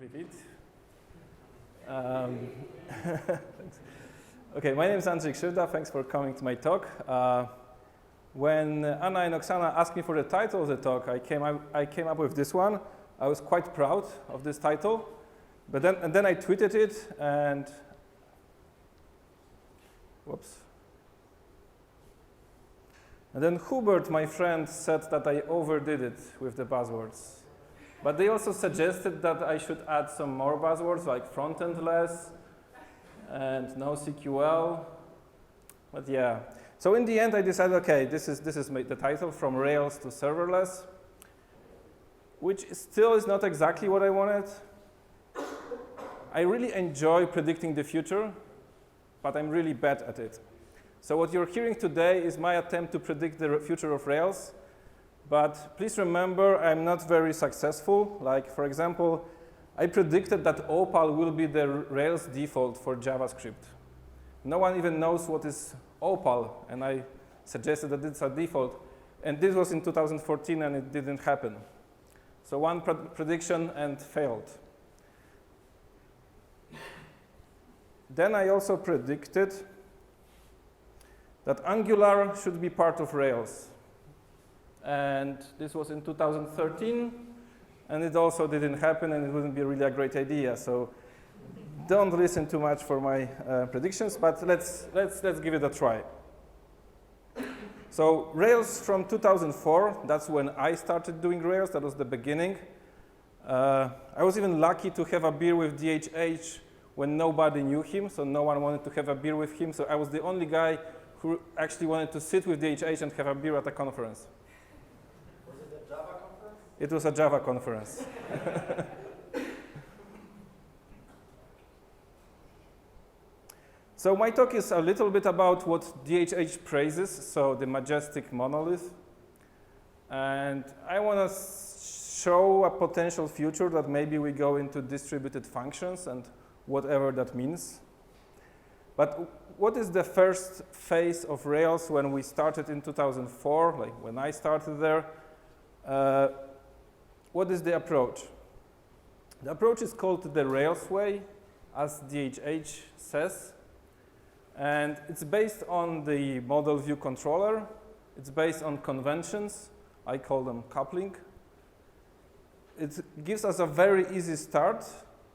Repeat. Okay, my name is Andrzej Krzywda. Thanks for coming to my talk. When Anna and Oksana asked me for the title of the talk, I came up with this one. I was quite proud of this title, but then I tweeted it, and whoops. And then Hubert, my friend, said that I overdid it with the buzzwords. But they also suggested that I should add some more buzzwords like front-end-less and NoSQL. But yeah, so in the end I decided, okay, this is the title, From Rails to Serverless, which still is not exactly what I wanted. I really enjoy predicting the future, but I'm really bad at it. So what you're hearing today is my attempt to predict the future of Rails. But please remember, I'm not very successful. Like, for example, I predicted that Opal will be the Rails default for JavaScript. No one even knows what is Opal, and I suggested that it's a default. And this was in 2014, and it didn't happen. So one prediction and failed. Then I also predicted that Angular should be part of Rails. And this was in 2013, and it also didn't happen, and it wouldn't be really a great idea. So don't listen too much for my predictions, but let's give it a try. So Rails from 2004, that's when I started doing Rails. That was the beginning. I was even lucky to have a beer with DHH when nobody knew him, so no one wanted to have a beer with him. So I was the only guy who actually wanted to sit with DHH and have a beer at a conference. It was a Java conference. So my talk is a little bit about what DHH praises, so the majestic monolith. And I want to show a potential future that maybe we go into distributed functions and whatever that means. But what is the first phase of Rails when we started in 2004, like when I started there? What is the approach? The approach is called the Rails way, as DHH says. And it's based on the model view controller. It's based on conventions. I call them coupling. It gives us a very easy start,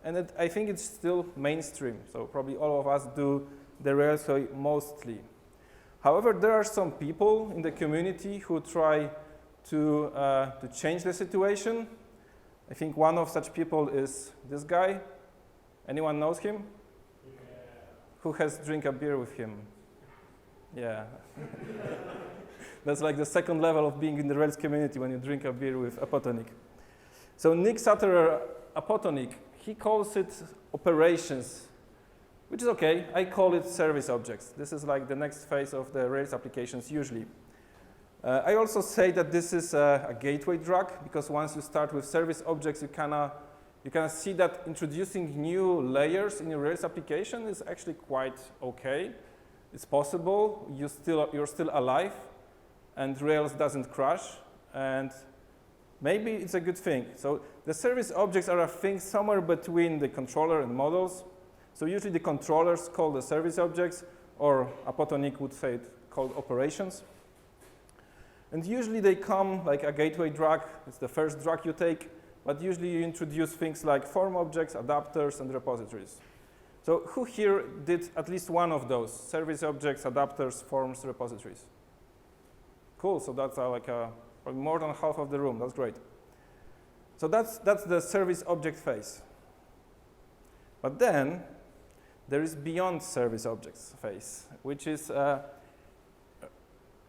and I think it's still mainstream. So probably all of us do the Rails way mostly. However, there are some people in the community who try to change the situation. I think one of such people is this guy. Anyone knows him? Yeah. Who has drink a beer with him? Yeah. That's like the second level of being in the Rails community when you drink a beer with Apotonic. So Nick Satterer, Apotonic, he calls it operations, which is okay. I call it service objects. This is like the next phase of the Rails applications usually. I also say that this is a gateway drug, because once you start with service objects, you kind of see that introducing new layers in your Rails application is actually quite okay. It's possible. You're still alive, and Rails doesn't crash, and maybe it's a good thing. So the service objects are a thing somewhere between the controller and models. So usually the controllers call the service objects, or Apotonic would say it called operations. And usually they come like a gateway drug. It's the first drug you take, but usually you introduce things like form objects, adapters, and repositories. So who here did at least one of those? Service objects, adapters, forms, repositories. Cool, so that's probably more than half of the room. That's great. So that's the service object phase. But then there is beyond service objects phase, which is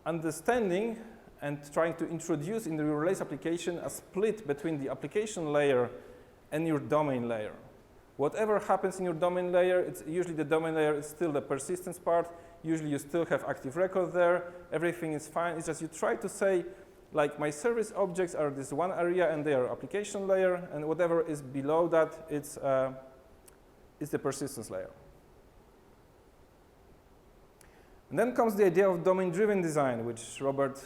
understanding and trying to introduce in the Rails application a split between the application layer and your domain layer. Whatever happens in your domain layer, it's usually the domain layer is still the persistence part. Usually you still have active record there. Everything is fine. It's just you try to say, like, my service objects are this one area and they are application layer, and whatever is below that, it's the persistence layer. And then comes the idea of domain-driven design, which Robert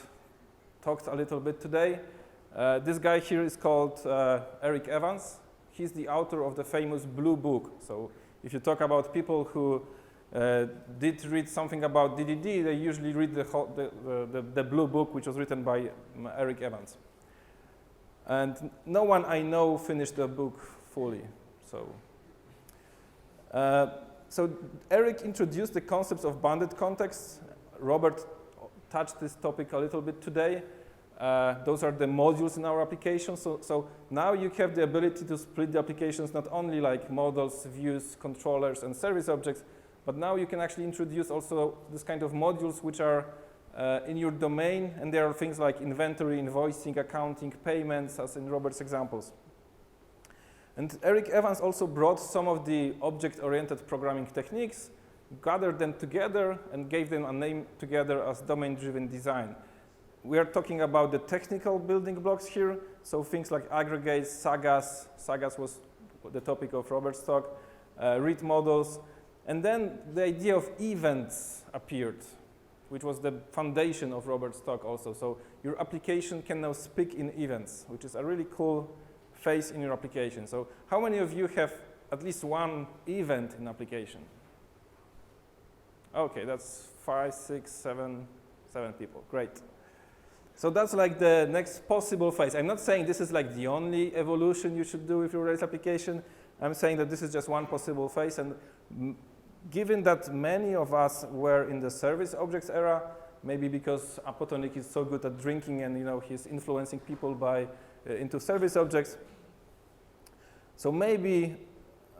talked a little bit today. This guy here is called Eric Evans. he's the author of the famous Blue Book. So if you talk about people who did read something about DDD, they usually read the Blue Book, which was written by Eric Evans. And no one I know finished the book fully. So Eric introduced the concepts of bounded contexts. Robert touched this topic a little bit today. Those are the modules in our application. So now you have the ability to split the applications not only like models, views, controllers, and service objects, but now you can actually introduce also this kind of modules which are in your domain, and there are things like inventory, invoicing, accounting, payments, as in Robert's examples. And Eric Evans also brought some of the object-oriented programming techniques, gathered them together, and gave them a name together as domain-driven design. We are talking about the technical building blocks here, so things like aggregates, sagas was the topic of Robert's talk, read models, and then the idea of events appeared, which was the foundation of Robert's talk also. So your application can now speak in events, which is a really cool phase in your application. So how many of you have at least one event in application? Okay, that's 5, 6, 7 people, great. So that's like the next possible phase. I'm not saying this is like the only evolution you should do with your Rails application. I'm saying that this is just one possible phase, and given that many of us were in the service objects era, maybe because Apotonik is so good at drinking and he's influencing people into service objects. So maybe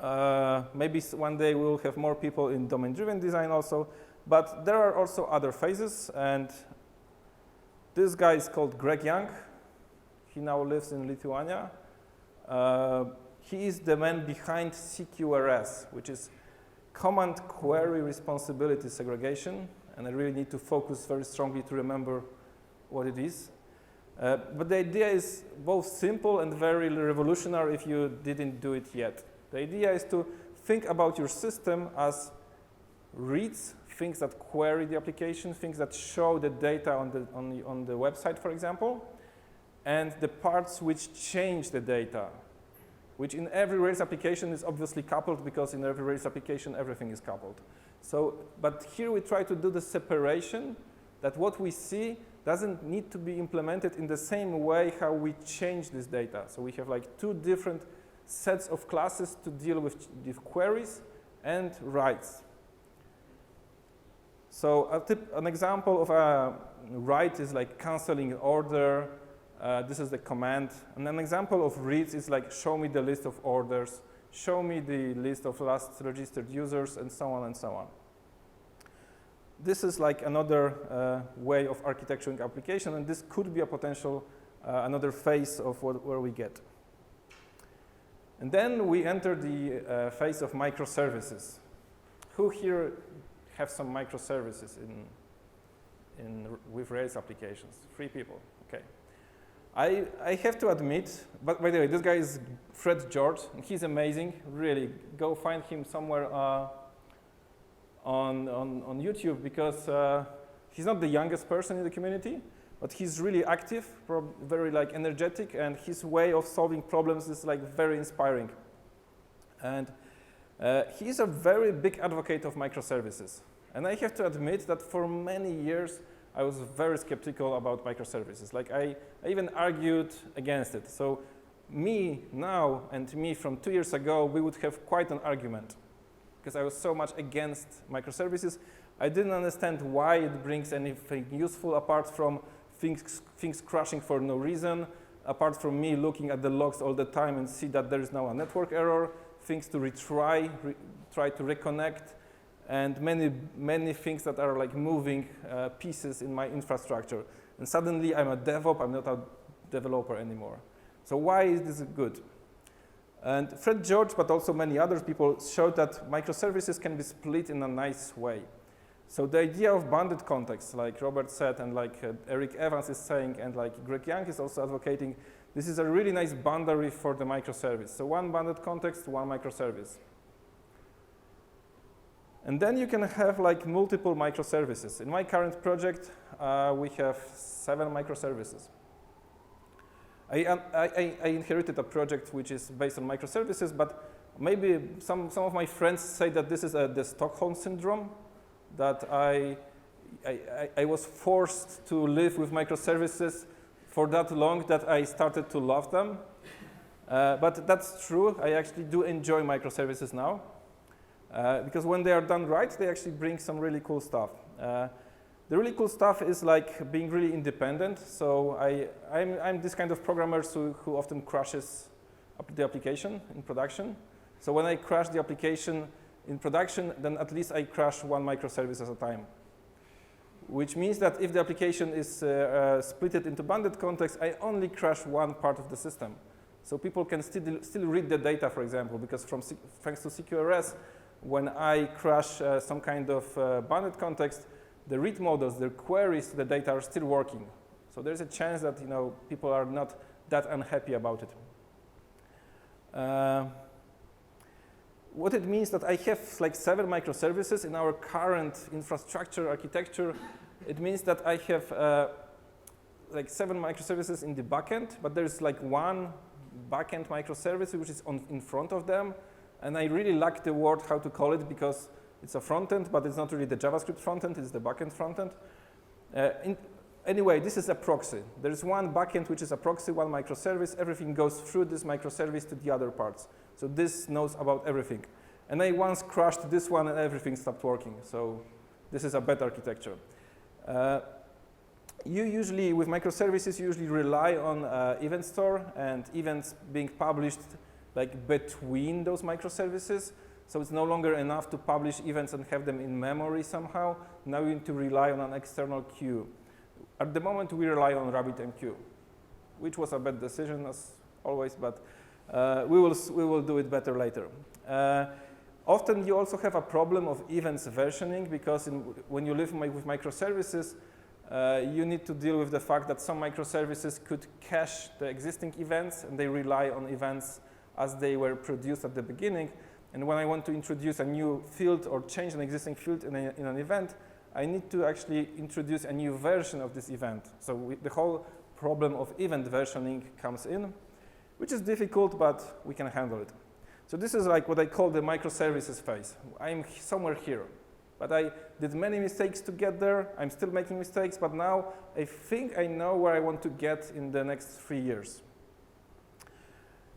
one day we'll have more people in domain-driven design also, but there are also other phases, and this guy is called Greg Young. He now lives in Lithuania. He is the man behind CQRS, which is Command Query Responsibility Segregation, and I really need to focus very strongly to remember what it is. But the idea is both simple and very revolutionary if you didn't do it yet. The idea is to think about your system as reads, things that query the application, things that show the data on the website, for example, and the parts which change the data, which in every Rails application is obviously coupled, because in every Rails application everything is coupled. So, but here we try to do the separation that what we see doesn't need to be implemented in the same way how we change this data. So we have like two different sets of classes to deal with queries and writes. So an example of a write is like canceling an order. This is the command. And an example of reads is like show me the list of orders, show me the list of last registered users, and so on and so on. This is like another way of architecturing application, and this could be a potential another phase of where we get. And then we enter the phase of microservices. Who here have some microservices with Rails applications? 3 people, okay. I have to admit, but by the way, this guy is Fred George, and he's amazing, really. Go find him somewhere on YouTube, because he's not the youngest person in the community, but he's really active, very like energetic, and his way of solving problems is like very inspiring. And he's a very big advocate of microservices. And I have to admit that for many years, I was very skeptical about microservices. Like I even argued against it. So me now and me from 2 years ago, we would have quite an argument, because I was so much against microservices. I didn't understand why it brings anything useful apart from things crashing for no reason, apart from me looking at the logs all the time and see that there is now a network error, things to retry, try to reconnect, and many things that are like moving pieces in my infrastructure. And suddenly I'm a DevOps, I'm not a developer anymore. So why is this good? And Fred George, but also many other people, showed that microservices can be split in a nice way. So the idea of bounded context, like Robert said, and like Eric Evans is saying, and like Greg Young is also advocating, this is a really nice boundary for the microservice. So one bounded context, one microservice. And then you can have like multiple microservices. In my current project, we have 7 microservices. I inherited a project which is based on microservices, but maybe some of my friends say that this is the Stockholm syndrome, that I was forced to live with microservices for that long that I started to love them. But that's true. I actually do enjoy microservices now, because when they are done right, they actually bring some really cool stuff. The really cool stuff is like being really independent. So I'm this kind of programmer who often crashes the application in production. So when I crash the application in production, then at least I crash one microservice at a time. Which means that if the application is split into banded context, I only crash one part of the system. So people can still read the data, for example, because thanks to CQRS, when I crash some kind of banded context, the read models, the queries to the data are still working. So there's a chance that people are not that unhappy about it. What it means that I have like 7 microservices in our current infrastructure architecture. It means that I have like 7 microservices in the backend, but there's like one backend microservice which is in front of them. And I really lack the word how to call it because it's a frontend, but it's not really the JavaScript frontend, it's the backend frontend. Anyway, this is a proxy. There's one backend which is a proxy, one microservice. Everything goes through this microservice to the other parts. So this knows about everything. And I once crashed this one and everything stopped working. So this is a bad architecture. You usually, with microservices, you usually rely on event store and events being published like between those microservices. So it's no longer enough to publish events and have them in memory somehow. Now you need to rely on an external queue. At the moment, we rely on RabbitMQ, which was a bad decision as always, but we will do it better later. Often you also have a problem of events versioning because when you live with microservices, you need to deal with the fact that some microservices could cache the existing events and they rely on events as they were produced at the beginning. And when I want to introduce a new field or change an existing field in an event, I need to actually introduce a new version of this event. So the whole problem of event versioning comes in, which is difficult, but we can handle it. So this is like what I call the microservices phase. I'm somewhere here, but I did many mistakes to get there. I'm still making mistakes, but now I think I know where I want to get in the next 3 years.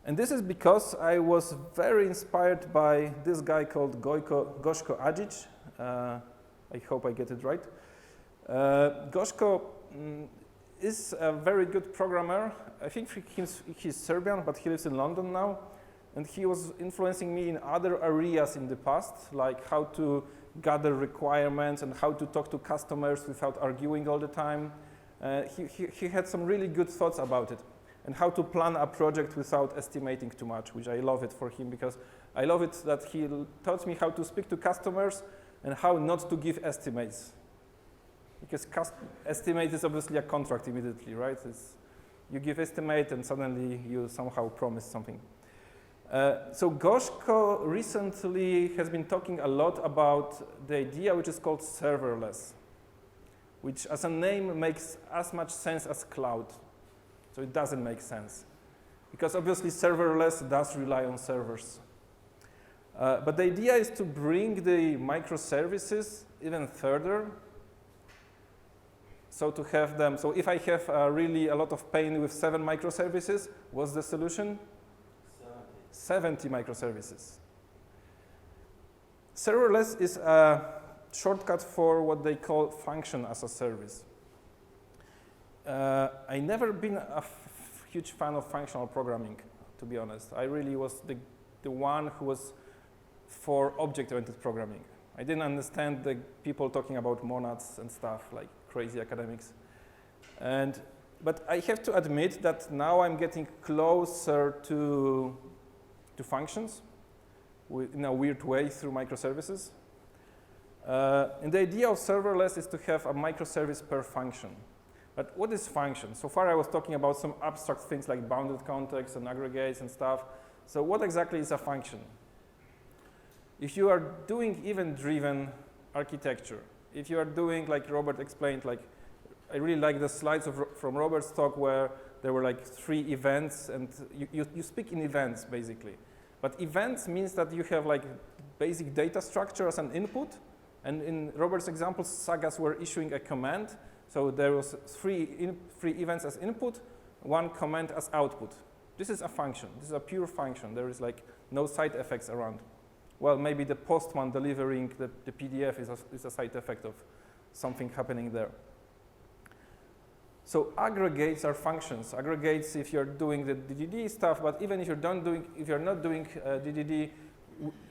And this is because I was very inspired by this guy called Goshko Adzic. I hope I get it right. Goshko is a very good programmer. I think he's Serbian, but he lives in London now. And he was influencing me in other areas in the past, like how to gather requirements and how to talk to customers without arguing all the time. He had some really good thoughts about it. And how to plan a project without estimating too much, which I love it for him because I love it that he taught me how to speak to customers and how not to give estimates. Because estimate is obviously a contract immediately, right? You give estimate and suddenly you somehow promise something. So Goshko recently has been talking a lot about the idea which is called serverless, which as a name makes as much sense as cloud. So it doesn't make sense. Because obviously serverless does rely on servers. But the idea is to bring the microservices even further. So to have them, so if I have really a lot of pain with 7 microservices, what's the solution? 70 microservices. Serverless is a shortcut for what they call function as a service. I never been a huge fan of functional programming, to be honest. I really was the one who was for object-oriented programming. I didn't understand the people talking about monads and stuff, like crazy academics. But I have to admit that now I'm getting closer to functions in a weird way through microservices. And the idea of serverless is to have a microservice per function. But what is function? So far I was talking about some abstract things like bounded context and aggregates and stuff. So what exactly is a function? If you are doing event-driven architecture, if you are doing, like Robert explained, like I really like the slides from Robert's talk where there were like 3 events, and you speak in events, basically. But events means that you have like basic data structure as an input, and in Robert's example, sagas were issuing a command, so there was 3 events as input, 1 command as output. This is a function. This is a pure function. There is like no side effects around. Well, maybe the postman delivering the PDF is a side effect of something happening there. So aggregates are functions. Aggregates if you're doing the DDD stuff, but even if you're not doing DDD,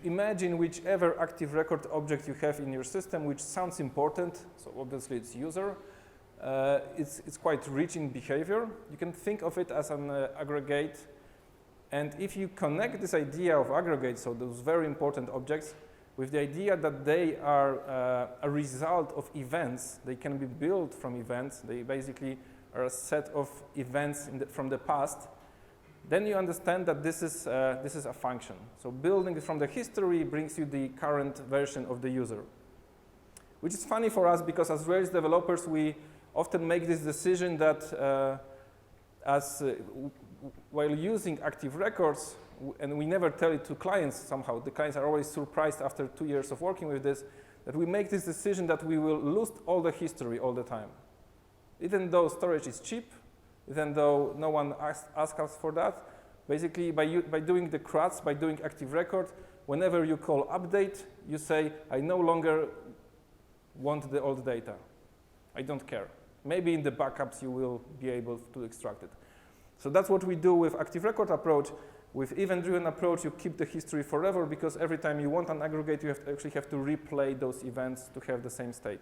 imagine whichever active record object you have in your system, which sounds important. So obviously it's user. It's quite rich in behavior. You can think of it as an aggregate. And if you connect this idea of aggregates, so those very important objects, with the idea that they are a result of events, they can be built from events, they basically are a set of events from the past, then you understand that this is a function. So building from the history brings you the current version of the user. Which is funny for us because as Rails developers, we often make this decision that while using active records, and we never tell it to clients somehow, the clients are always surprised after 2 years of working with this, that we make this decision that we will lose all the history all the time. Even though storage is cheap, even though no one asks us for that, basically by doing the CRUDs, by doing active record, whenever you call update, you say, I no longer want the old data. I don't care. Maybe in the backups you will be able to extract it. So that's what we do with active record approach. With event-driven approach, you keep the history forever because every time you want an aggregate, you actually have to replay those events to have the same state.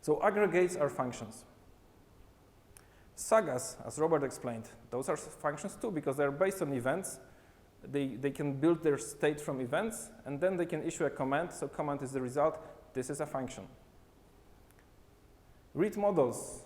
So aggregates are functions. Sagas, as Robert explained, those are functions too because they're based on events. They can build their state from events, and then they can issue a command. So command is the result. This is a function. Read models.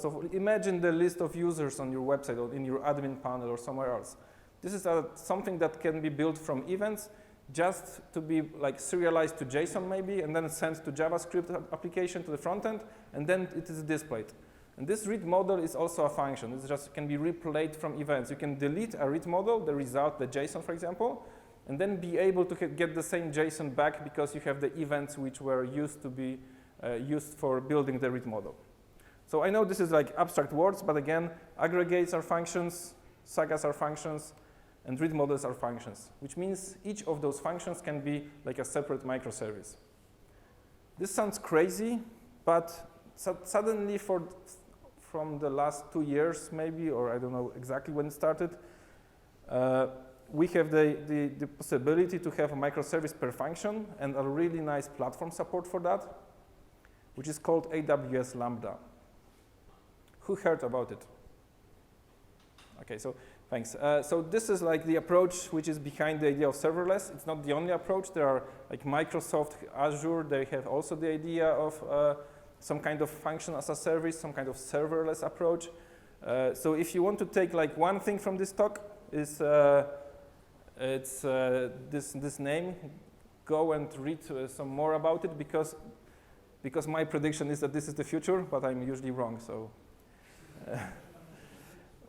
So imagine the list of users on your website or in your admin panel or somewhere else. This is something that can be built from events just to be like serialized to JSON maybe, and then sent to JavaScript application to the front end, and then it is displayed. And this read model is also a function. It just can be replayed from events. You can delete a read model, the result, the JSON, for example, and then be able to get the same JSON back because you have the events which were used to be used for building the read model. So I know this is like abstract words, but again, aggregates are functions, sagas are functions, and read models are functions, which means each of those functions can be like a separate microservice. This sounds crazy, but suddenly from the last 2 years maybe, or I don't know exactly when it started, we have the possibility to have a microservice per function and a really nice platform support for that, which is called Aws Lambda. Who heard about it? Okay, so thanks. So this is like the approach which is behind the idea of serverless. It's not the only approach. There are like Microsoft, Azure, they have also the idea of some kind of function as a service, some kind of serverless approach. So if you want to take like one thing from this talk, is it's this name. Go and read some more about it because my prediction is that this is the future, but I'm usually wrong. So.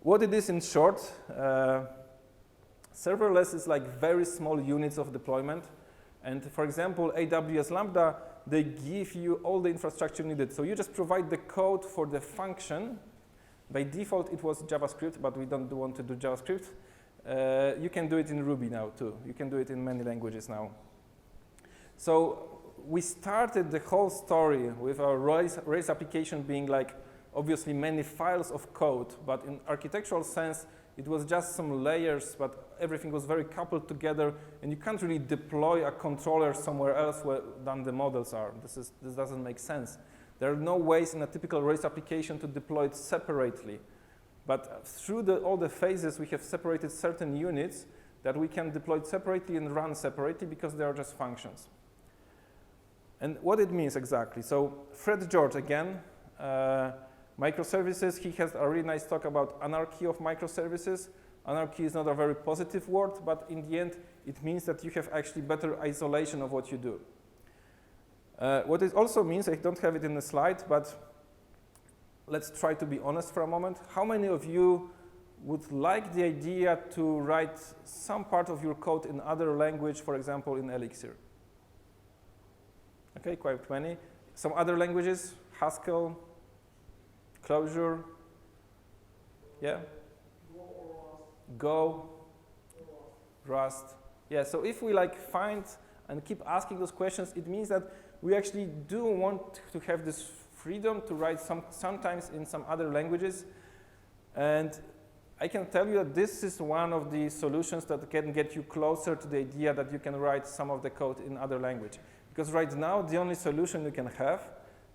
What it is in short, serverless is like very small units of deployment. And for example, Aws Lambda, they give you all the infrastructure needed. So you just provide the code for the function. By default, it was JavaScript, but we don't want to do JavaScript. You can do it in Ruby now too. You can do it in many languages now. So we started the whole story with our Rails application being like obviously many files of code, but in architectural sense, it was just some layers, but everything was very coupled together, and you can't really deploy a controller somewhere else than the models are. This doesn't make sense. There are no ways in a typical Rails application to deploy it separately. But through all the phases, we have separated certain units that we can deploy separately and run separately because they are just functions. And what it means exactly. So Fred George, again, microservices, he has a really nice talk about Anarchy of Microservices. Anarchy is not a very positive word, but in the end, it means that you have actually better isolation of what you do. What it also means, I don't have it in the slide, but let's try to be honest for a moment. How many of you would like the idea to write some part of your code in other language, for example, in Elixir? Okay, quite many. Some other languages, Haskell, Clojure, yeah? Go, Rust. Yeah, so if we like find and keep asking those questions, it means that we actually do want to have this freedom to write sometimes in some other languages. And I can tell you that this is one of the solutions that can get you closer to the idea that you can write some of the code in other language. Because right now, the only solution you can have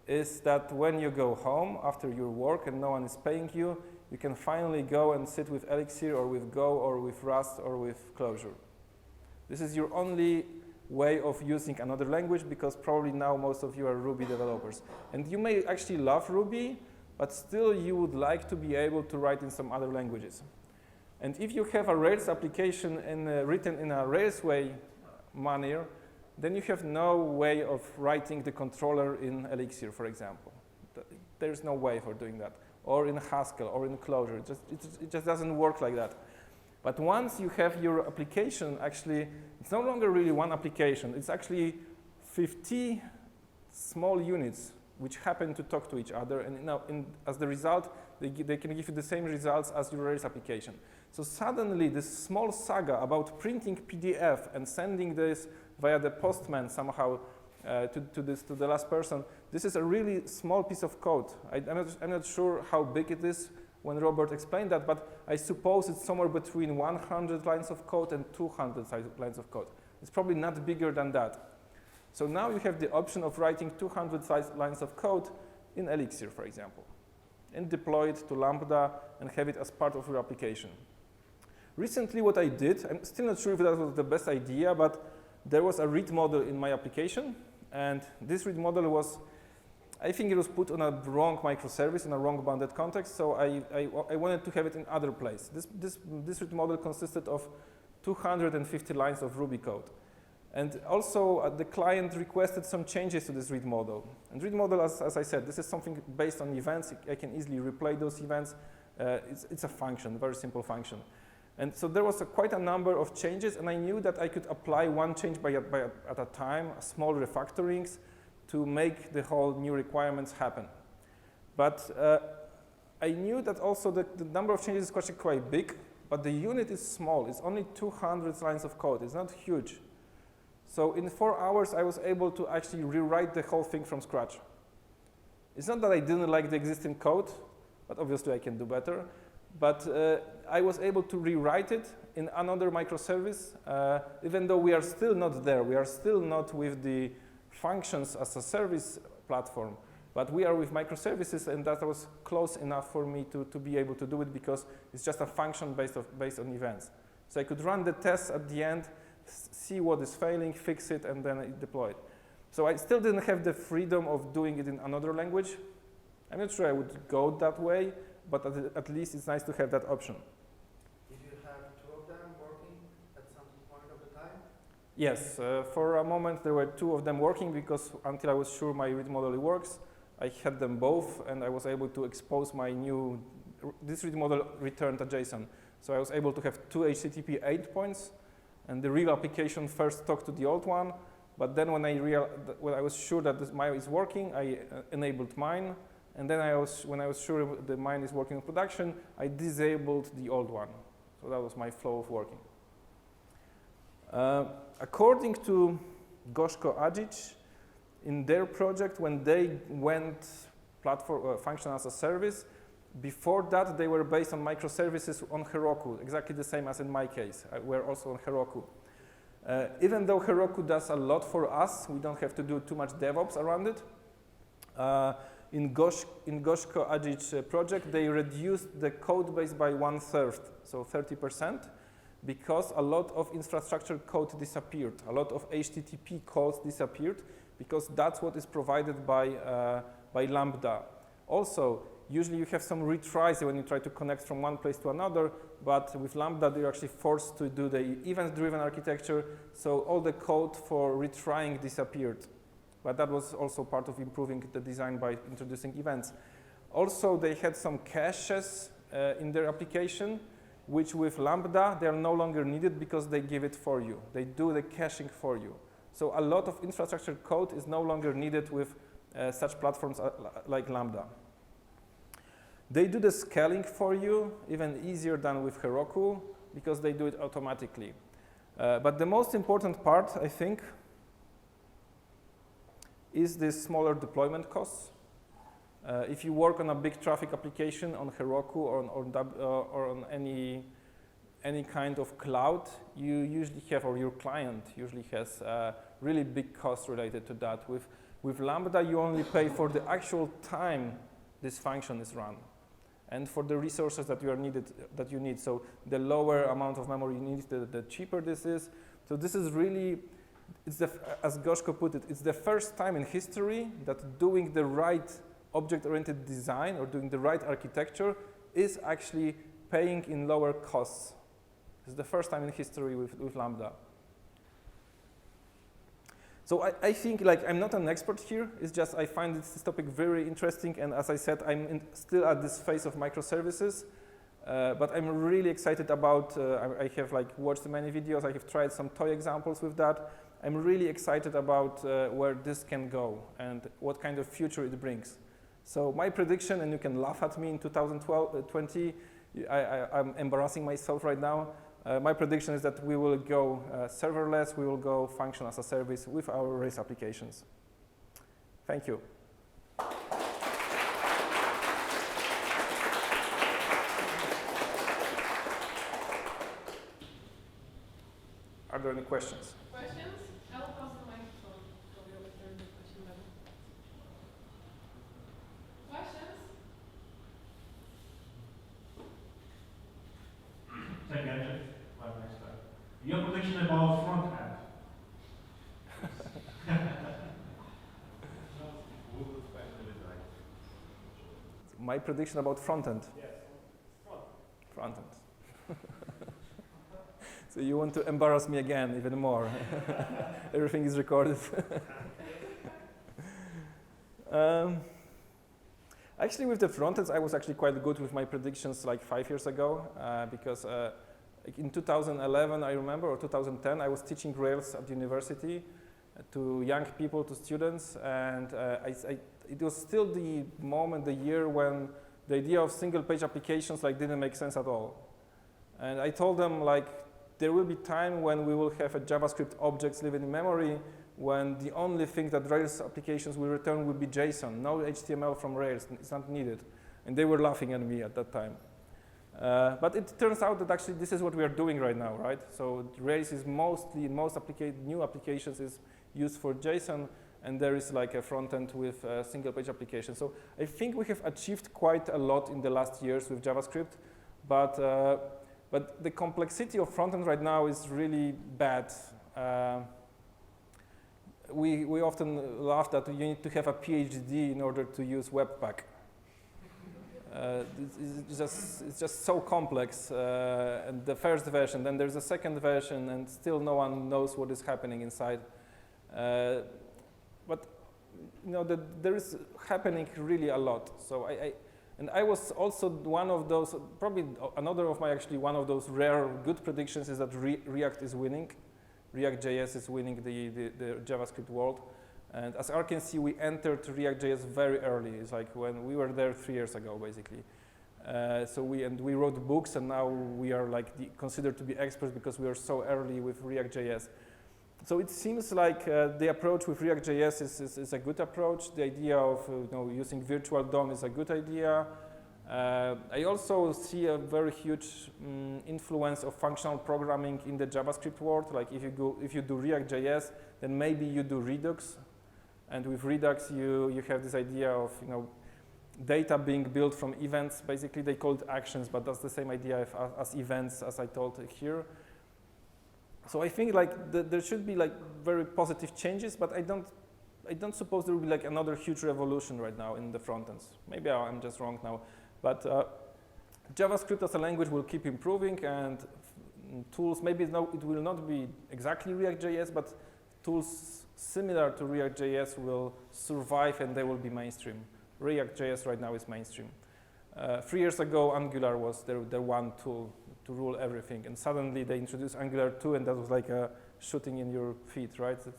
is that when you go home after your work and no one is paying you, you can finally go and sit with Elixir or with Go or with Rust or with Clojure. This is your only way of using another language, because probably now most of you are Ruby developers. And you may actually love Ruby, but still you would like to be able to write in some other languages. And if you have a Rails application written in a Rails way manner, then you have no way of writing the controller in Elixir, for example. There's no way for doing that. Or in Haskell, or in Clojure. It just doesn't work like that. But once you have your application, actually, it's no longer really one application. It's actually 50 small units which happen to talk to each other. And as the result, they can give you the same results as your Rails application. So suddenly, this small saga about printing PDF and sending this via the postman somehow to the last person, this is a really small piece of code. I'm not sure how big it is when Robert explained that, but I suppose it's somewhere between 100 lines of code and 200 lines of code. It's probably not bigger than that. So now you have the option of writing 200 lines of code in Elixir, for example, and deploy it to Lambda and have it as part of your application. Recently what I did, I'm still not sure if that was the best idea, but there was a read model in my application, and this read model was, I think it was put on a wrong microservice in a wrong bounded context, so I wanted to have it in other place. This read model consisted of 250 lines of Ruby code. And also the client requested some changes to this read model. And read model, as I said, this is something based on events. I can easily replay those events. It's a function, a very simple function. And so there was quite a number of changes, and I knew that I could apply one change at a time, small refactorings, to make the whole new requirements happen. But I knew that also the number of changes is quite big, but the unit is small. It's only 200 lines of code. It's not huge. So in 4 hours, I was able to actually rewrite the whole thing from scratch. It's not that I didn't like the existing code, but obviously I can do better. But I was able to rewrite it in another microservice, even though we are still not there. We are still not with the functions as a service platform, but we are with microservices, and that was close enough for me to be able to do it, because it's just a function based on events. So I could run the tests at the end, see what is failing, fix it, and then deploy it. So I still didn't have the freedom of doing it in another language. I'm not sure I would go that way, but at least it's nice to have that option. Did you have two of them working at some point of the time? Yes, for a moment there were two of them working, because until I was sure my read model works, I had them both, and I was able to expose my new, this read model returned a JSON. So I was able to have two HTTP 8 points, and the real application first talked to the old one, but then when I was sure that mine is working, I enabled mine, and then when I was sure that mine is working in production, I disabled the old one. So that was my flow of working. According to Gorzko Adzic, in their project, when they went platform function as a service, before that they were based on microservices on Heroku, exactly the same as in my case. We're also on Heroku. Even though Heroku does a lot for us, we don't have to do too much DevOps around it. In Gorzko Adzic's project, they reduced the code base by 1/3, so 30%, because a lot of infrastructure code disappeared. A lot of HTTP calls disappeared, because that's what is provided by Lambda. Also, usually you have some retries when you try to connect from one place to another, but with Lambda, they're actually forced to do the event-driven architecture, so all the code for retrying disappeared. But that was also part of improving the design by introducing events. Also, they had some caches in their application, which with Lambda, they are no longer needed because they give it for you. They do the caching for you. So a lot of infrastructure code is no longer needed with such platforms like Lambda. They do the scaling for you, even easier than with Heroku, because they do it automatically. But the most important part, I think, is the smaller deployment costs. If you work on a big traffic application on Heroku or on any kind of cloud, you usually have, or your client usually has really big costs related to that. With Lambda, you only pay for the actual time this function is run, and for the resources that you need. So the lower amount of memory you need, the cheaper this is. So this is really, as Goshko put it, it's the first time in history that doing the right object-oriented design or doing the right architecture is actually paying in lower costs. It's the first time in history with Lambda. So I think, like, I'm not an expert here. It's just I find this topic very interesting, and as I said, I'm still at this phase of microservices. But I'm really excited about. I have watched many videos. I have tried some toy examples with that. I'm really excited about where this can go and what kind of future it brings. So my prediction, and you can laugh at me in 2020. I'm embarrassing myself right now. My prediction is that we will go serverless, we will go function as a service with our Rails applications. Thank you. Are there any questions? Questions? I will pass the microphone so we will turn the question level. Questions? Thank you, Andrzej. Your prediction about front end. My prediction about front end. Yes, Front end. So you want to embarrass me again, even more. Everything is recorded. Actually, with the front ends, I was actually quite good with my predictions like 5 years ago, because in 2011, I remember, or 2010, I was teaching Rails at university to young people, to students, and it was still the moment, the year when the idea of single-page applications didn't make sense at all. And I told them there will be time when we will have a JavaScript objects living in memory, when the only thing that Rails applications will return will be JSON, no HTML from Rails, it's not needed. And they were laughing at me at that time. But it turns out that actually this is what we are doing right now, right? So Rails is mostly, in most new applications, is used for JSON, and there is a front end with a single page application. So I think we have achieved quite a lot in the last years with JavaScript, but the complexity of front end right now is really bad. We often laugh that you need to have a PhD in order to use Webpack. It's just so complex, and the first version, then there's a second version, and still no one knows what is happening inside. But there is happening really a lot. So I was also one of those, probably another of one of those rare good predictions is that React is winning. React.js is winning the JavaScript world. And as you can see, we entered React.js very early. It's when we were there 3 years ago, basically. So we wrote books, and now we are considered to be experts because we are so early with React.js. So it seems like the approach with React.js is a good approach. The idea of using virtual DOM is a good idea. I also see a very huge influence of functional programming in the JavaScript world. If you do React.js, then maybe you do Redux. And with Redux, you have this idea of data being built from events. Basically, they call it actions, but that's the same idea as events, as I told here. So I think there should be very positive changes, but I don't suppose there will be another huge revolution right now in the front ends. Maybe I'm just wrong now, but JavaScript as a language will keep improving, and tools, maybe it will not be exactly React.js, but tools similar to React.js will survive and they will be mainstream. React.js right now is mainstream. 3 years ago, Angular was their one tool to rule everything, and suddenly they introduced Angular 2, and that was like a shooting in your feet, right? It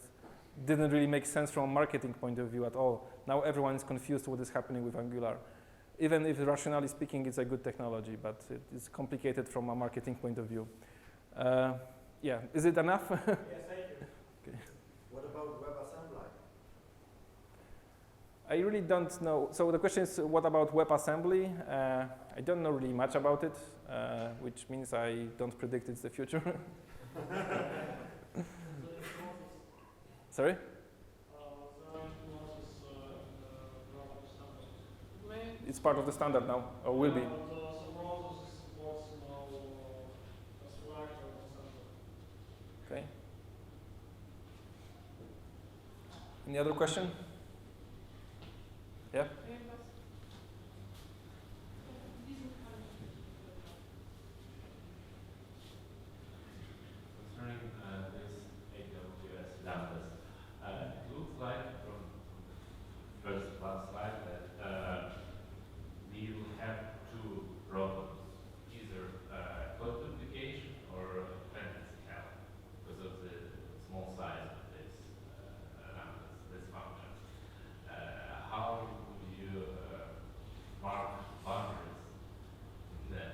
didn't really make sense from a marketing point of view at all. Now everyone is confused what is happening with Angular. Even if rationally speaking, it's a good technology, but it is complicated from a marketing point of view. Yeah, is it enough? Yes, thank you. Okay. What about WebAssembly? I really don't know. So the question is, what about WebAssembly? I don't know really much about it, which means I don't predict it's the future. Sorry? It's part of the standard now, or will be. Okay. Any other question? Yeah? Concerning this Aws Lambdas, it looks like from the first slide that we will have two problems, either code duplication or dependency count, because of the small size of this lambdas, this function. How would you mark boundaries in that?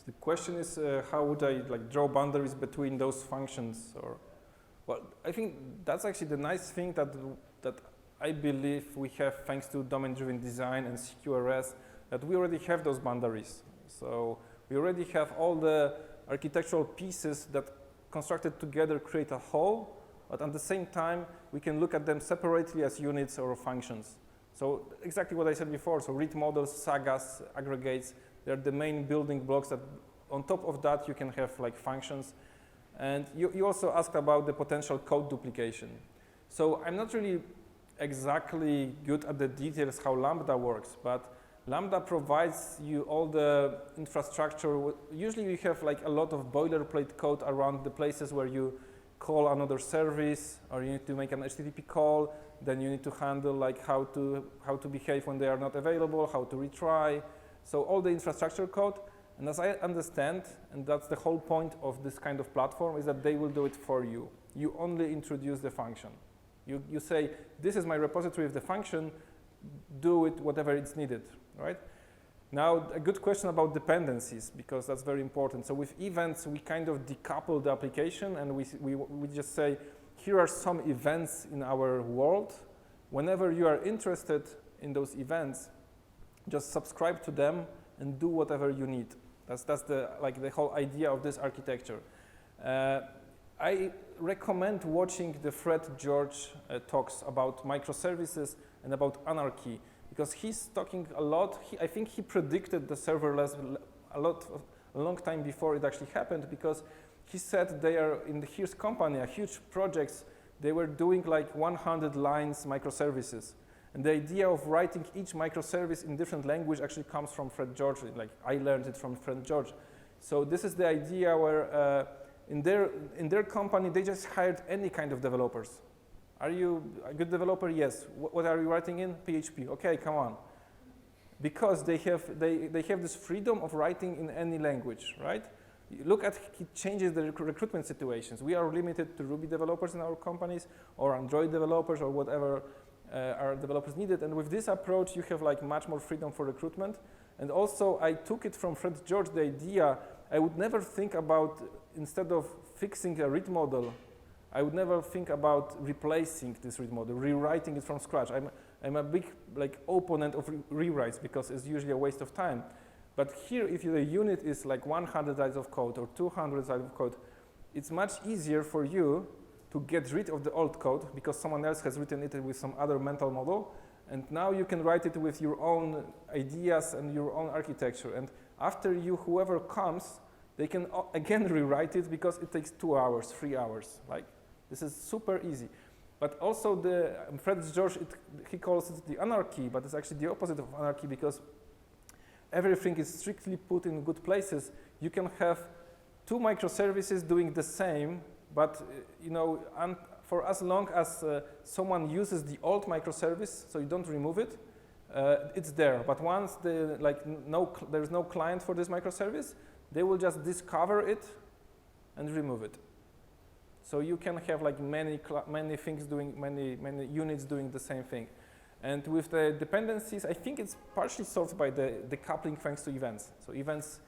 The question is, how would I draw boundaries between those functions? Or, well, I think that's actually the nice thing that I believe we have thanks to domain-driven design and CQRS, that we already have those boundaries. So we already have all the architectural pieces that constructed together create a whole, but at the same time we can look at them separately as units or functions. So exactly what I said before. So read models, sagas, aggregates. They're the main building blocks that on top of that you can have functions. And you also asked about the potential code duplication. So I'm not really exactly good at the details how Lambda works, but Lambda provides you all the infrastructure. Usually you have a lot of boilerplate code around the places where you call another service, or you need to make an HTTP call, then you need to handle how to behave when they are not available, how to retry. So all the infrastructure code, and as I understand, and that's the whole point of this kind of platform, is that they will do it for you. You only introduce the function. You say, this is my repository of the function, do it whatever it's needed, right? Now, a good question about dependencies, because that's very important. So with events, we kind of decouple the application, and we just say, here are some events in our world. Whenever you are interested in those events, just subscribe to them and do whatever you need. That's the whole idea of this architecture. I recommend watching the Fred George talks about microservices and about anarchy, because he's talking a lot. I think he predicted the serverless a long time before it actually happened, because he said they are in his company, a huge projects, they were doing 100 lines microservices. And the idea of writing each microservice in different language actually comes from Fred George. I learned it from Fred George. So this is the idea where in their company, they just hired any kind of developers. Are you a good developer? Yes. What are you writing in? PHP. Okay, come on. Because they have this freedom of writing in any language, right? Look at, it changes the recruitment situations. We are limited to Ruby developers in our companies, or Android developers, or whatever our developers needed. And with this approach, you have much more freedom for recruitment. And also, I took it from Fred George, the idea, I would never think about, instead of fixing a read model, I would never think about replacing this read model, rewriting it from scratch. I'm a big opponent of rewrites, because it's usually a waste of time. But here, if the unit is 100 lines of code or 200 lines of code, it's much easier for you to get rid of the old code, because someone else has written it with some other mental model, and now you can write it with your own ideas and your own architecture. And after you, whoever comes, they can again rewrite it, because it takes 2 hours, 3 hours. This is super easy. But also Fred George, he calls it the anarchy, but it's actually the opposite of anarchy, because everything is strictly put in good places. You can have two microservices doing the same, but you know, for as long as someone uses the old microservice, so you don't remove it, it's there. But once there's no client for this microservice, they will just discover it and remove it. So you can have like many things doing, many units doing the same thing. And with the dependencies, I think it's partially solved by the decoupling thanks to events. So events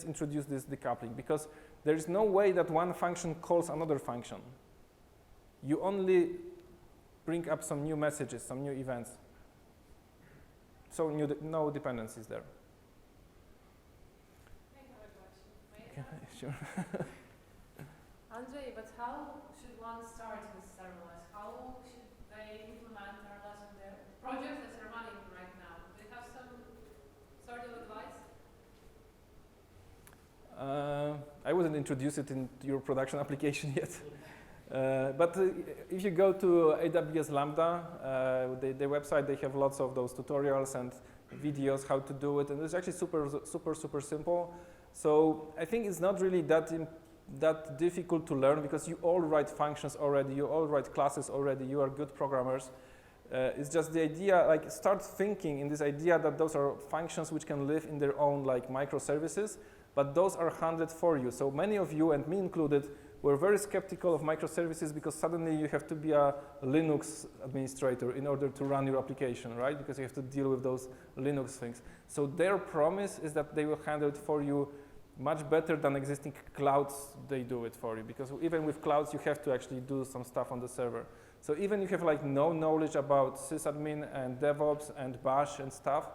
introduce this decoupling because there is no way that one function calls another function. You only bring up some new messages, some new events. So no dependencies there. I have a question. May I ask? Sure. Andrzej, but how should one start with serverless? How should they implement serverless in their projects that are running right now? Do you have some sort of advice? I wouldn't introduce it in your production application yet. But if you go to Aws Lambda, their website, they have lots of those tutorials and videos how to do it, and it's actually super simple. So I think it's not really that difficult to learn because you all write functions already, you all write classes already, you are good programmers. It's just the idea, like start thinking in this idea that those are functions which can live in their own like microservices, but those are handled for you. So many of you, and me included, were very skeptical of microservices because suddenly you have to be a Linux administrator in order to run your application, right? Because you have to deal with those Linux things. So their promise is that they will handle it for you much better than existing clouds, they do it for you. Because even with clouds, you have to actually do some stuff on the server. So even if you have like no knowledge about sysadmin and DevOps and Bash and stuff,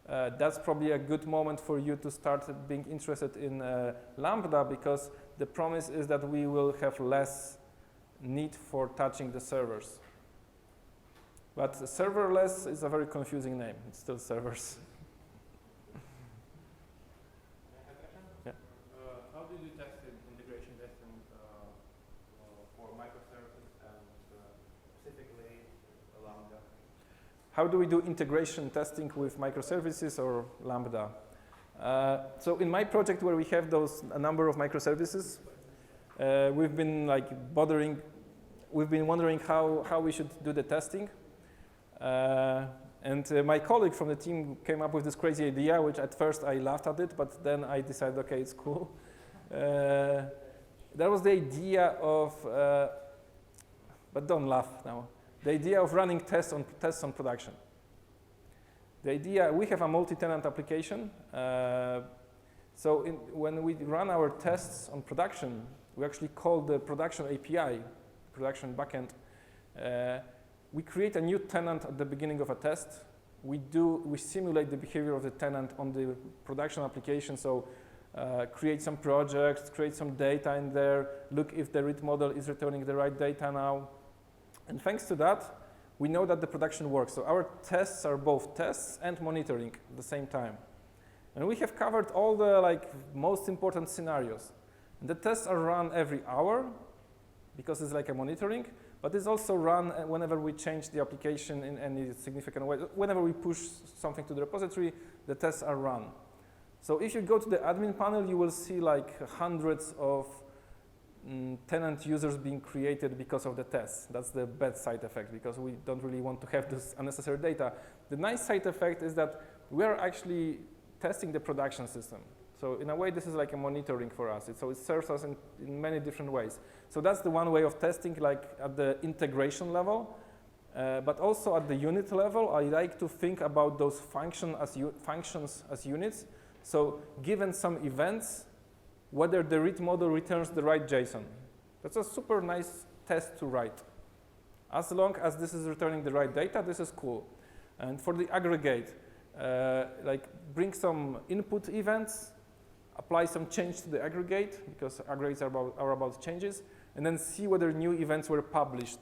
that's probably a good moment for you to start being interested in Lambda because the promise is that we will have less need for touching the servers. But serverless is a very confusing name. It's still servers. Yeah. How do you test integration testing for microservices and specifically Lambda? How do we do integration testing with microservices or Lambda? So in my project where we have a number of microservices, we've been wondering how we should do the testing. And my colleague from the team came up with this crazy idea, which at first I laughed at it, but then I decided, okay, it's cool. That was the idea of, but don't laugh now, the idea of running tests on production. The idea, we have a multi-tenant application, so when we run our tests on production, we actually call the production API, production backend. We create a new tenant at the beginning of a test. We simulate the behavior of the tenant on the production application, so create some projects, create some data in there, look if the read model is returning the right data now. And thanks to that, we know that the production works. So our tests are both tests and monitoring at the same time. And we have covered all the most important scenarios. And the tests are run every hour because it's like a monitoring, but it's also run whenever we change the application in any significant way. Whenever we push something to the repository, the tests are run. So if you go to the admin panel, you will see like hundreds of tenant users being created because of the tests. That's the bad side effect because we don't really want to have this unnecessary data. The nice side effect is that we are actually testing the production system. So in a way, this is like a monitoring for us. So it serves us in many different ways. So that's the one way of testing, like at the integration level, but also at the unit level. I like to think about those functions as units. So given some events, whether the read model returns the right JSON. That's a super nice test to write. As long as this is returning the right data, this is cool. And for the aggregate, bring some input events, apply some change to the aggregate, because aggregates are about changes, and then see whether new events were published.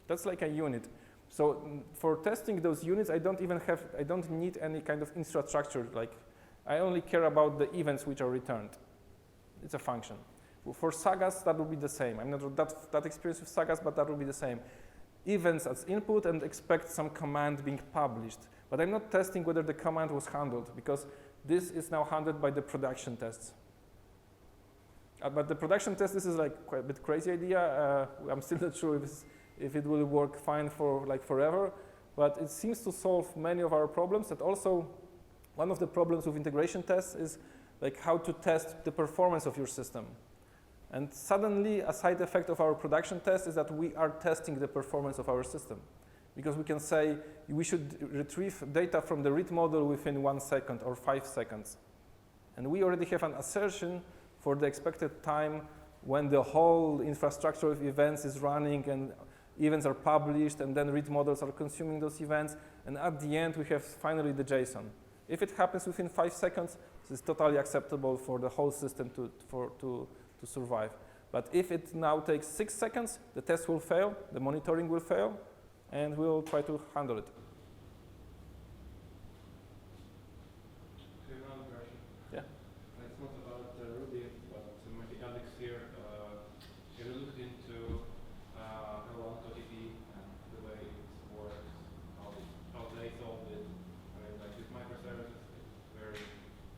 That's like a unit. So for testing those units, I don't need any kind of infrastructure. Like, I only care about the events which are returned. It's a function. For sagas, that will be the same. I'm not that experienced with sagas, but that will be the same. Events as input and expect some command being published. But I'm not testing whether the command was handled because this is now handled by the production tests. But the production test, this is like quite a bit crazy idea. I'm still not sure if it will work fine for like forever, but it seems to solve many of our problems. And also, one of the problems with integration tests is like how to test the performance of your system. And suddenly, a side effect of our production test is that we are testing the performance of our system. Because we can say we should retrieve data from the read model within 1 second or 5 seconds. And we already have an assertion for the expected time when the whole infrastructure of events is running and events are published and then read models are consuming those events. And at the end, we have finally the JSON. If it happens within 5 seconds, this is totally acceptable for the whole system to survive. But if it now takes 6 seconds, the test will fail, the monitoring will fail, and we'll try to handle it. Okay, another question. Yeah. It's not about Ruby, but maybe Elixir. Have you looked into OTP and the way it works, how they solved it? I mean, like with microservices, it's very,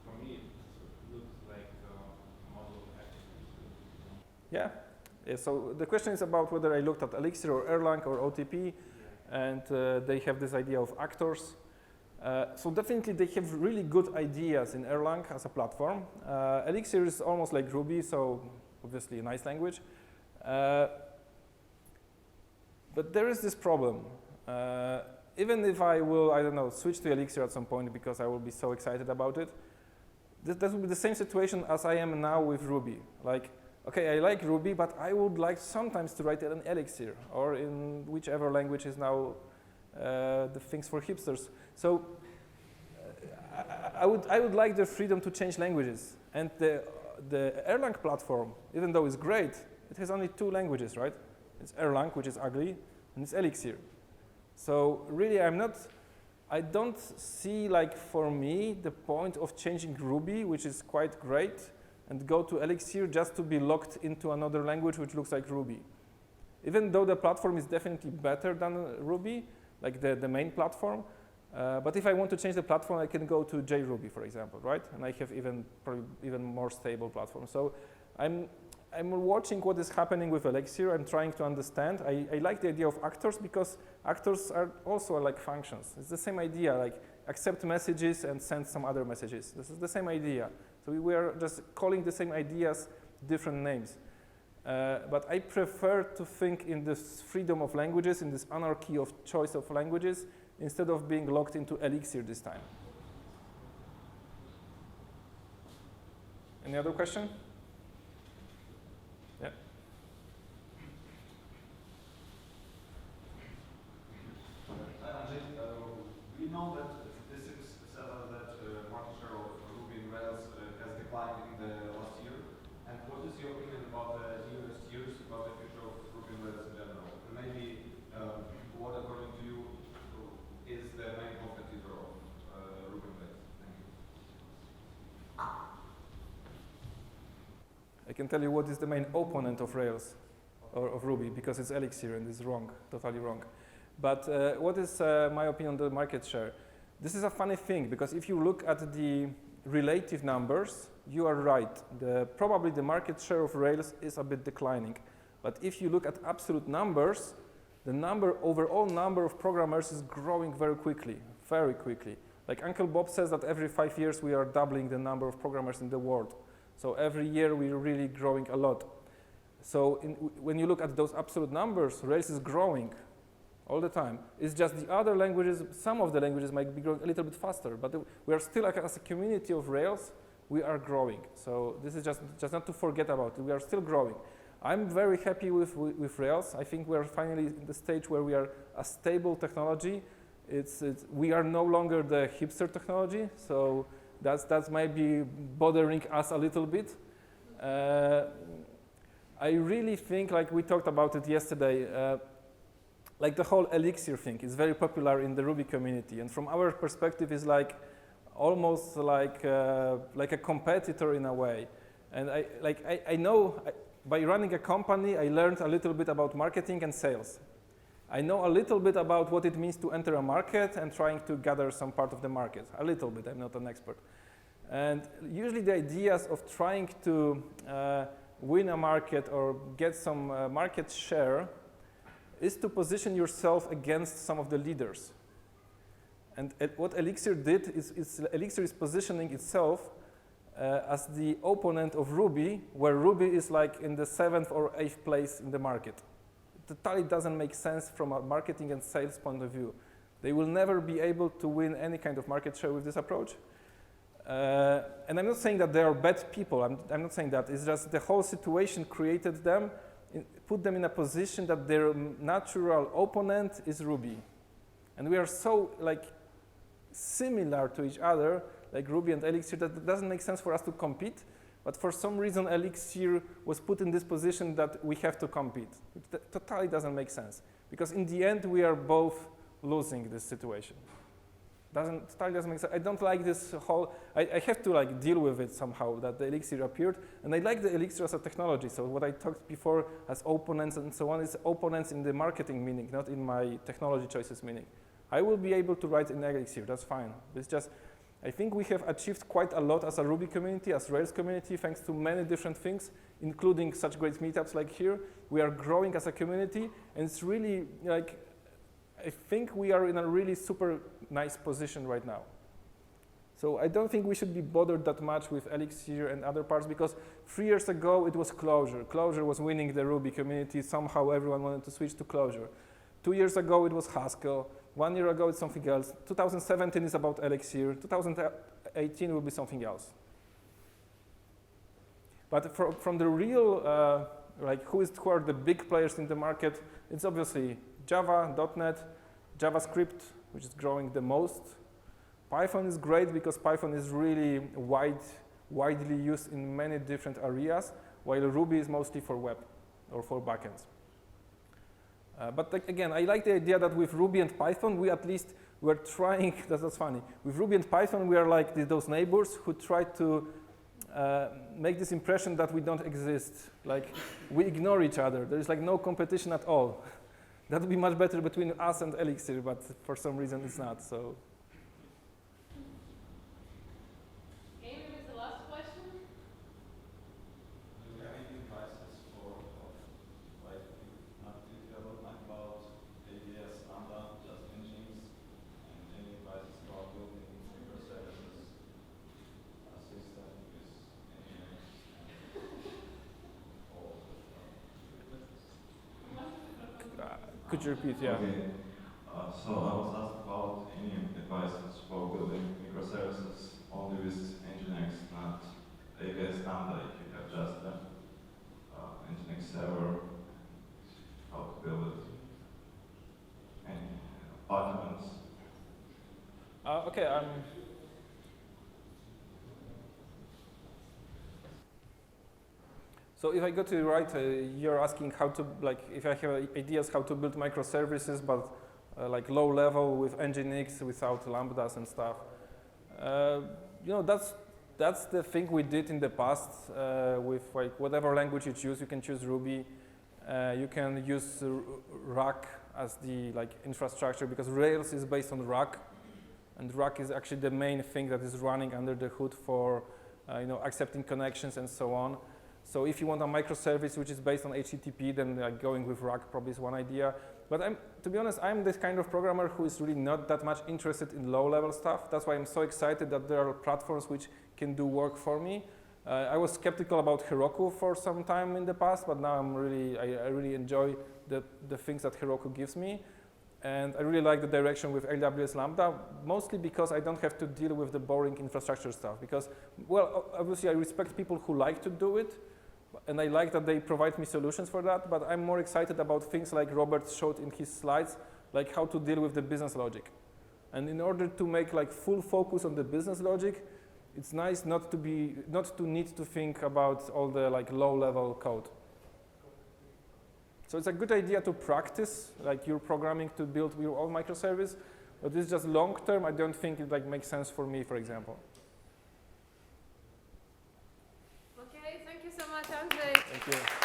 for me, it looks like a model of activity. Yeah. So the question is about whether I looked at Elixir or Erlang or OTP. And they have this idea of actors. So definitely they have really good ideas in Erlang as a platform. Elixir is almost like Ruby, so obviously a nice language. But there is this problem. Even if I will, I don't know, switch to Elixir at some point because I will be so excited about it, that will be the same situation as I am now with Ruby. Like, okay, I like Ruby, but I would like sometimes to write it in Elixir or in whichever language is now the things for hipsters. So I would like the freedom to change languages. And the Erlang platform, even though it's great, it has only 2 languages, right? It's Erlang, which is ugly, and it's Elixir. So really, I don't see, like, for me, the point of changing Ruby, which is quite great, and go to Elixir just to be locked into another language which looks like Ruby. Even though the platform is definitely better than Ruby, like the main platform, but if I want to change the platform, I can go to JRuby, for example, right? And I have probably even more stable platform. So I'm watching what is happening with Elixir. I'm trying to understand. I like the idea of actors because actors are also like functions. It's the same idea, like accept messages and send some other messages. This is the same idea. So we are just calling the same ideas different names. But I prefer to think in this freedom of languages, in this anarchy of choice of languages, instead of being locked into Elixir this time. Any other question? Yeah. Andrzej, we know that statistics tell that market share of Ruby and Rails has declined in the last year. And what is your opinion about the newest years, about the future of Ruby and Rails in general? And maybe what, according to you, is the main competitor of Ruby and Rails? Thank you. I can tell you what is the main opponent of Rails or of Ruby, because it's Elixir and it's wrong, totally wrong. But what is my opinion on the market share? This is a funny thing, because if you look at the relative numbers, you are right. Probably the market share of Rails is a bit declining. But if you look at absolute numbers, the overall number of programmers is growing very quickly, very quickly. Like Uncle Bob says that every 5 years we are doubling the number of programmers in the world. So every year we're really growing a lot. So when you look at those absolute numbers, Rails is growing all the time. It's just the other languages, some of the languages might be growing a little bit faster, but we are still, like, as a community of Rails, we are growing. So this is just not to forget about it. We are still growing. I'm very happy with Rails. I think we are finally in the stage where we are a stable technology. We are no longer the hipster technology, so that's maybe bothering us a little bit. I really think, like we talked about it yesterday, like the whole Elixir thing is very popular in the Ruby community, and from our perspective is like almost like a competitor in a way. And I know by running a company, I learned a little bit about marketing and sales. I know a little bit about what it means to enter a market and trying to gather some part of the market. A little bit, I'm not an expert. And usually the ideas of trying to win a market or get some market share is to position yourself against some of the leaders. And what Elixir did is Elixir is positioning itself as the opponent of Ruby, where Ruby is like in the 7th or 8th place in the market. It totally doesn't make sense from a marketing and sales point of view. They will never be able to win any kind of market share with this approach. And I'm not saying that they are bad people. I'm not saying that. It's just the whole situation created them, put them in a position that their natural opponent is Ruby. And we are so like similar to each other, like Ruby and Elixir, that it doesn't make sense for us to compete. But for some reason, Elixir was put in this position that we have to compete. It totally doesn't make sense. Because in the end, we are both losing this situation. Totally doesn't make sense. I don't like this whole, I have to like deal with it somehow, that the Elixir appeared. And I like the Elixir as a technology. So what I talked before as opponents and so on is opponents in the marketing meaning, not in my technology choices meaning. I will be able to write in Elixir, that's fine. It's just, I think we have achieved quite a lot as a Ruby community, as Rails community, thanks to many different things, including such great meetups like here. We are growing as a community, and it's really like, I think we are in a really super nice position right now. So I don't think we should be bothered that much with Elixir and other parts, because 3 years ago it was Clojure. Clojure was winning the Ruby community. Somehow everyone wanted to switch to Clojure. 2 years ago it was Haskell. 1 year ago it's something else. 2017 is about Elixir. 2018 will be something else. But from the real, like who are the big players in the market, it's obviously Java, .NET, JavaScript, which is growing the most. Python is great because Python is really widely used in many different areas, while Ruby is mostly for web or for backends. But like, again, I like the idea that with Ruby and Python, we're trying, that's funny. With Ruby and Python, we are like those neighbors who try to make this impression that we don't exist. Like, we ignore each other. There is like no competition at all. That would be much better between us and Elixir, but for some reason it's not, so. Okay, maybe the last question. Do you have any advices for like development about Aws Lambda, just engines, and any advices about building microservices system with engineers and all Could you repeat, yeah? Okay. So I was asked about any advices for building microservices only with Nginx, not Aws Lambda, if you have just the Nginx server, how to build it, any arguments. Okay, so if I go to the right, you're asking how to, like, if I have ideas how to build microservices, but like low level with Nginx without lambdas and stuff. You know, that's the thing we did in the past with like whatever language you choose. You can choose Ruby. You can use Rack as the like infrastructure, because Rails is based on Rack, and Rack is actually the main thing that is running under the hood for you know, accepting connections and so on. So if you want a microservice which is based on HTTP, then like going with Rack probably is one idea. But to be honest, I'm this kind of programmer who is really not that much interested in low-level stuff. That's why I'm so excited that there are platforms which can do work for me. I was skeptical about Heroku for some time in the past, but now I really enjoy the things that Heroku gives me. And I really like the direction with Aws Lambda, mostly because I don't have to deal with the boring infrastructure stuff. Because, well, obviously I respect people who like to do it, and I like that they provide me solutions for that, but I'm more excited about things like Robert showed in his slides, like how to deal with the business logic. And in order to make like full focus on the business logic, it's nice not to need to think about all the like low-level code. So it's a good idea to practice like your programming to build your own microservice, but it's just long-term. I don't think it like makes sense for me, for example. Okay, thank you so much, Andrzej. Thank you.